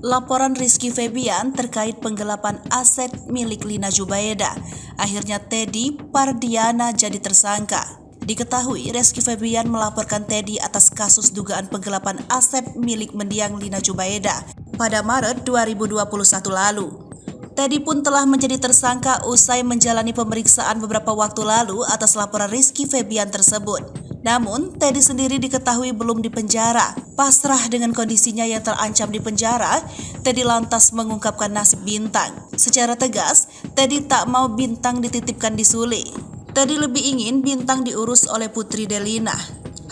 Laporan Rizky Febian terkait penggelapan aset milik Lina Jubaida. Akhirnya Teddy Pardiana jadi tersangka. Diketahui Rizky Febian melaporkan Teddy atas kasus dugaan penggelapan aset milik mendiang Lina Jubaida pada Maret 2021 lalu. Teddy pun telah menjadi tersangka usai menjalani pemeriksaan beberapa waktu lalu atas laporan Rizky Febian tersebut. Namun, Teddy sendiri diketahui belum dipenjara. Pasrah dengan kondisinya yang terancam di penjara, Teddy lantas mengungkapkan nasib Bintang. Secara tegas, Teddy tak mau Bintang dititipkan di Sule. Teddy lebih ingin Bintang diurus oleh Putri Delina.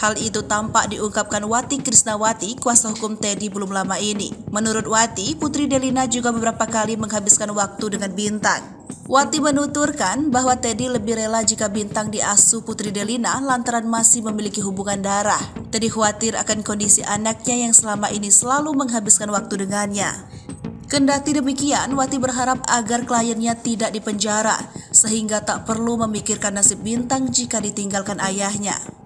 Hal itu tampak diungkapkan Wati Krisnawati, kuasa hukum Teddy belum lama ini. Menurut Wati, Putri Delina juga beberapa kali menghabiskan waktu dengan Bintang. Wati menuturkan bahwa Teddy lebih rela jika Bintang diasuh Putri Delina lantaran masih memiliki hubungan darah. Teddy khawatir akan kondisi anaknya yang selama ini selalu menghabiskan waktu dengannya. Kendati demikian, Wati berharap agar kliennya tidak dipenjara, sehingga tak perlu memikirkan nasib Bintang jika ditinggalkan ayahnya.